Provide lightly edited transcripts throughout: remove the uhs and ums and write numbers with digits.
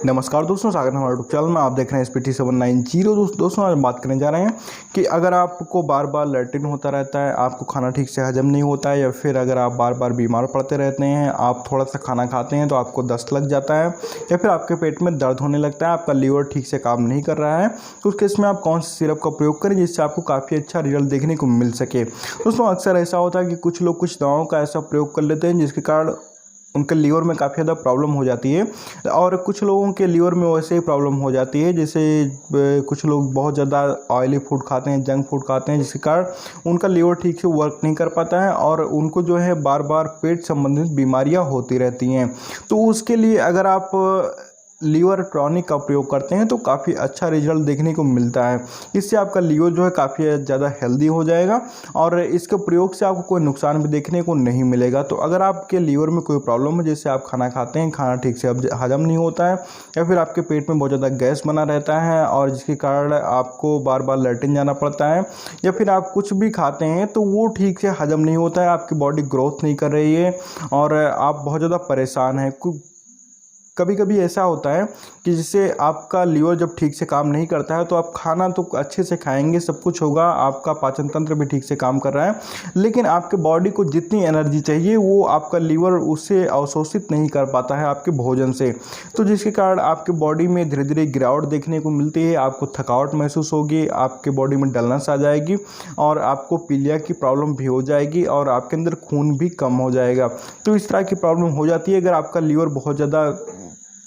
नमस्कार दोस्तों, स्वागत है हमारे यूट्यूब चैनल में। आप देख रहे हैं SPT790। दोस्तों आज बात करने जा रहे हैं कि अगर आपको बार बार लैट्रिन होता रहता है, आपको खाना ठीक से हजम नहीं होता है, या फिर अगर आप बार बार बीमार पड़ते रहते हैं, आप थोड़ा सा खाना खाते हैं तो आपको दस्त लग जाता है, या फिर आपके पेट में दर्द होने लगता है, आपका लीवर ठीक से काम नहीं कर रहा है, तो उस केस में आप कौन सी सिरप का प्रयोग करें जिससे आपको काफ़ी अच्छा रिजल्ट देखने को मिल सके। दोस्तों अक्सर ऐसा होता है कि कुछ लोग कुछ दवाओं का ऐसा प्रयोग कर लेते हैं जिसके कारण उनके लीवर में काफ़ी ज़्यादा प्रॉब्लम हो जाती है, और कुछ लोगों के लीवर में वैसे ही प्रॉब्लम हो जाती है। जैसे कुछ लोग बहुत ज़्यादा ऑयली फूड खाते हैं, जंक फूड खाते हैं, जिसके कारण उनका लीवर ठीक से वर्क नहीं कर पाता है और उनको जो है बार बार पेट संबंधित बीमारियां होती रहती हैं। तो उसके लिए अगर आप लीवर टॉनिक का प्रयोग करते हैं तो काफ़ी अच्छा रिजल्ट देखने को मिलता है। इससे आपका लीवर जो है काफ़ी ज़्यादा हेल्दी हो जाएगा और इसके प्रयोग से आपको कोई नुकसान भी देखने को नहीं मिलेगा। तो अगर आपके लीवर में कोई प्रॉब्लम है, जैसे आप खाना खाते हैं, खाना ठीक से हजम नहीं होता है, या फिर आपके पेट में बहुत ज़्यादा गैस बना रहता है और जिसके कारण आपको बार बार लैट्रिन जाना पड़ता है, या फिर आप कुछ भी खाते हैं तो वो ठीक से हजम नहीं होता है, आपकी बॉडी ग्रोथ नहीं कर रही है और आप बहुत ज़्यादा परेशान हैं। कभी कभी ऐसा होता है कि जिससे आपका लीवर जब ठीक से काम नहीं करता है तो आप खाना तो अच्छे से खाएंगे, सब कुछ होगा, आपका पाचन तंत्र भी ठीक से काम कर रहा है, लेकिन आपके बॉडी को जितनी एनर्जी चाहिए वो आपका लीवर उससे अवशोषित नहीं कर पाता है आपके भोजन से। तो जिसके कारण आपके बॉडी में धीरे धीरे गिरावट देखने को मिलती है, आपको थकावट महसूस होगी, आपके बॉडी में डलनेस आ जाएगी और आपको पीलिया की प्रॉब्लम भी हो जाएगी और आपके अंदर खून भी कम हो जाएगा। तो इस तरह की प्रॉब्लम हो जाती है अगर आपका लीवर बहुत ज़्यादा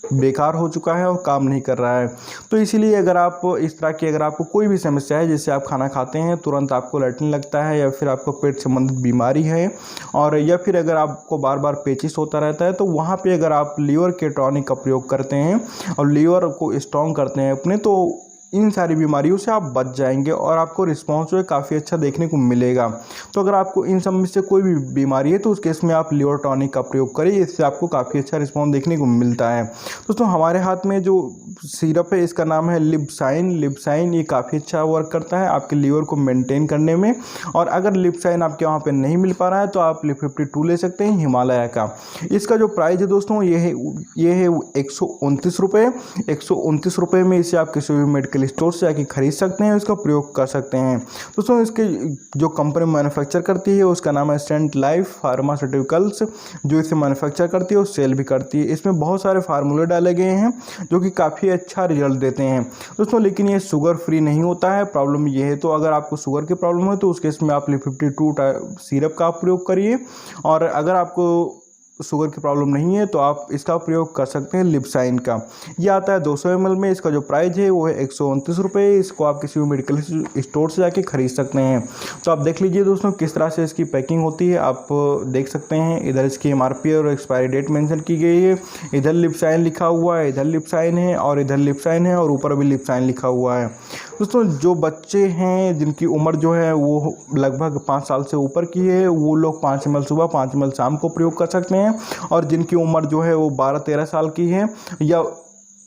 बेकार हो चुका है और काम नहीं कर रहा है। तो इसीलिए अगर आप इस तरह की, अगर आपको कोई भी समस्या है, जैसे आप खाना खाते हैं तुरंत आपको लैट्रिन लगता है, या फिर आपको पेट संबंधित बीमारी है, और या फिर अगर आपको बार बार पेचिस होता रहता है, तो वहाँ पे अगर आप लीवर के टॉनिक का प्रयोग करते हैं और लीवर को स्ट्रॉन्ग करते हैं अपने, तो इन सारी बीमारियों से आप बच जाएंगे और आपको रिस्पॉन्स जो है काफ़ी अच्छा देखने को मिलेगा। तो अगर आपको इन सब में से कोई भी बीमारी है तो उस केस में आप लीवर टॉनिक का प्रयोग करें, इससे आपको काफ़ी अच्छा रिस्पॉन्स देखने को मिलता है। दोस्तों हमारे हाथ में जो सिरप है इसका नाम है लिब्साइन। ये काफ़ी अच्छा वर्क करता है आपके लीवर को मेनटेन करने में। और अगर लिब्साइन आपके वहाँ पर नहीं मिल पा रहा है तो आप LIB52 ले सकते हैं हिमालय का। इसका जो प्राइस है दोस्तों ये है 129 रुपये। 129 रुपये में इसे आप किसी भी मेडिकल स्टोर से आके खरीद सकते हैं, इसका प्रयोग कर सकते हैं। दोस्तों इसके जो कंपनी मैन्युफैक्चर करती है उसका नाम है स्टैंड लाइफ फार्मास्यूटिकल्स, जो इसे मैन्युफैक्चर करती है और सेल भी करती है। इसमें बहुत सारे फार्मूले डाले गए हैं जो कि काफ़ी अच्छा रिजल्ट देते हैं दोस्तों, लेकिन ये शुगर फ्री नहीं होता है। प्रॉब्लम ये है, तो अगर आपको शुगर की प्रॉब्लम है तो उस केस में आप LIB52 सिरप का प्रयोग करिए, और अगर आपको शुगर की प्रॉब्लम नहीं है तो आप इसका प्रयोग कर सकते हैं लिब्साइन का। ये आता है 200 ml में। इसका जो प्राइस है वो है 129 रुपये। इसको आप किसी भी मेडिकल स्टोर से जाके खरीद सकते हैं। तो आप देख लीजिए दोस्तों किस तरह से इसकी पैकिंग होती है, आप देख सकते हैं। इधर इसकी MRP और एक्सपायरी डेट मेंशन की गई है। इधर लिब्साइन लिखा हुआ है, इधर लिब्साइन है और इधर लिब्साइन है और ऊपर भी लिब्साइन लिखा हुआ है। दोस्तों जो बच्चे हैं जिनकी उम्र जो है वो लगभग 5 साल से ऊपर की है, वो लोग 5 ml सुबह 5 ml शाम को प्रयोग कर सकते हैं, और जिनकी उम्र जो है वो 12-13 साल की है या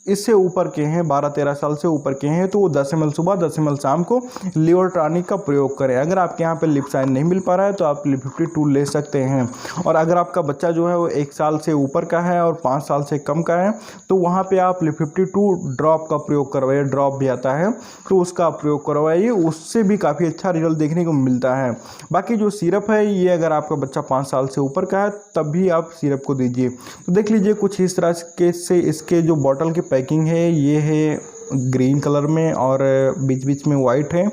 इससे ऊपर के हैं, 12-13 साल से ऊपर के हैं, तो वो 10 ml सुबह 10 ml शाम को लीवर टॉनिक का प्रयोग करें। अगर आपके यहाँ पे लिब्साइन नहीं मिल पा रहा है तो आप LIB52 ले सकते हैं। और अगर आपका बच्चा जो है वो 1 साल से ऊपर का है और 5 साल से कम का है तो वहाँ पे आप LIB52 ड्रॉप का प्रयोग करवाइए। ड्रॉप भी आता है तो उसका प्रयोग करवाइए, उससे भी काफ़ी अच्छा रिजल्ट देखने को मिलता है। बाकी जो सिरप है ये अगर आपका बच्चा 5 साल से ऊपर का है तब भी आप सिरप को दीजिए। तो देख लीजिए कुछ इस तरह के से इसके जो बॉटल की पैकिंग है ये है ग्रीन कलर में और बीच बीच में वाइट है।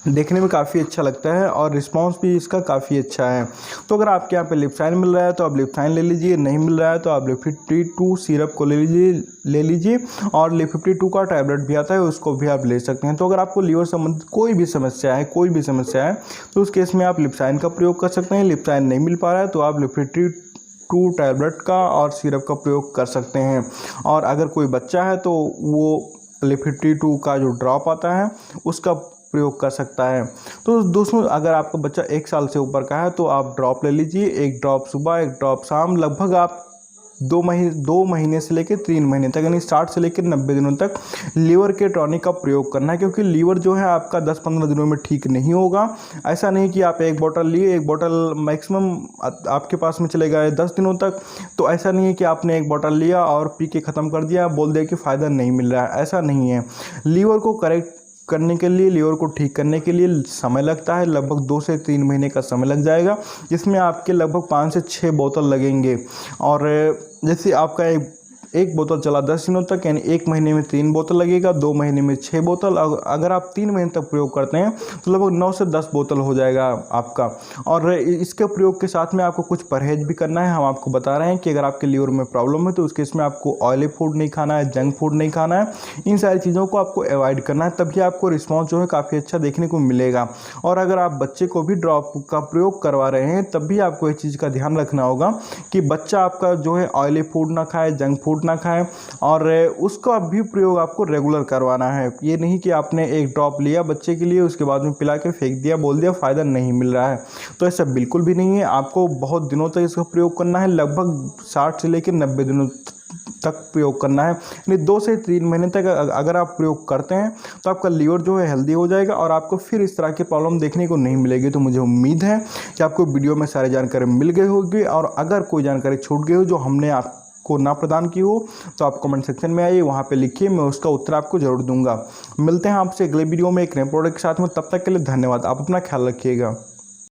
देखने में काफ़ी अच्छा लगता है और रिस्पांस भी इसका काफ़ी अच्छा है। तो अगर आपके यहाँ पे लिब्साइन मिल रहा है तो आप लिब्साइन ले लीजिए, नहीं मिल रहा है तो आप LIB52 सिरप को ले लीजिए और LIB52 का टैबलेट भी आता है उसको भी आप ले सकते हैं। तो अगर आपको लीवर संबंधित कोई भी समस्या है तो उस केस में आप लिब्साइन का प्रयोग कर सकते हैं। लिब्साइन नहीं मिल पा रहा है तो आप LIB52 टैबलेट का और सिरप का प्रयोग कर सकते हैं। और अगर कोई बच्चा है तो वो LIB52 का जो ड्रॉप आता है उसका प्रयोग कर सकता है। तो दोस्तों अगर आपका बच्चा 1 साल से ऊपर का है तो आप ड्रॉप ले लीजिए, 1 ड्रॉप सुबह 1 ड्रॉप शाम। लगभग आप 2 महीने से लेकर 3 महीने तक, यानी 60 से लेकर 90 दिनों तक लीवर के टॉनिक का प्रयोग करना है, क्योंकि लीवर जो है आपका 10-15 दिनों में ठीक नहीं होगा। ऐसा नहीं कि आप एक बोतल लिए, एक बोतल मैक्सिमम आपके पास में चलेगा 10 दिनों तक, तो ऐसा नहीं है कि आपने एक बोतल लिया और पी के ख़त्म कर दिया, बोल दिया कि फ़ायदा नहीं मिल रहा है, ऐसा नहीं है। लीवर को करेक्ट करने के लिए, लीवर को ठीक करने के लिए समय लगता है, लगभग 2 से 3 महीने का समय लग जाएगा, जिसमें आपके लगभग 5 से 6 बोतल लगेंगे। और जैसे आपका एक बोतल चला 10 दिनों तक, यानी 1 महीने में 3 बोतल लगेगा, 2 महीने में 6 बोतल। अगर आप 3 महीने तक प्रयोग करते हैं तो लगभग 9 से 10 बोतल हो जाएगा आपका। और इसके प्रयोग के साथ में आपको कुछ परहेज भी करना है। हम आपको बता रहे हैं कि अगर आपके लीवर में प्रॉब्लम है तो उसके इसमें आपको ऑयली फूड नहीं खाना है, जंक फूड नहीं खाना है, इन सारी चीज़ों को आपको अवॉइड करना है, तभी आपको रिस्पॉन्स जो है काफ़ी अच्छा देखने को मिलेगा। और अगर आप बच्चे को भी ड्रॉप का प्रयोग करवा रहे हैं तब भी आपको इस चीज़ का ध्यान रखना होगा कि बच्चा आपका जो है ऑयली फूड ना खाए, जंक फूड ना खाएं, और उसका भी प्रयोग आपको रेगुलर करवाना है। ये नहीं कि आपने एक ड्रॉप लिया बच्चे के लिए, उसके बाद में पिला के फेंक दिया, बोल दिया फ़ायदा नहीं मिल रहा है, तो ऐसा बिल्कुल भी नहीं है। आपको बहुत दिनों तक इसका प्रयोग करना है, लगभग 60 से लेकर 90 दिनों तक प्रयोग करना है, यानी 2 से 3 महीने तक अगर आप प्रयोग करते हैं तो आपका लीवर जो है हेल्दी हो जाएगा और आपको फिर इस तरह की प्रॉब्लम देखने को नहीं मिलेगी। तो मुझे उम्मीद है कि आपको वीडियो में सारी जानकारी मिल गई होगी, और अगर कोई जानकारी छूट गई हो जो हमने आपको ना प्रदान की हो तो आप कमेंट सेक्शन में आइए, वहाँ पे लिखिए, मैं उसका उत्तर आपको जरूर दूंगा। मिलते हैं आपसे अगले वीडियो में एक नए प्रोडक्ट के साथ में, तब तक के लिए धन्यवाद। आप अपना ख्याल रखिएगा।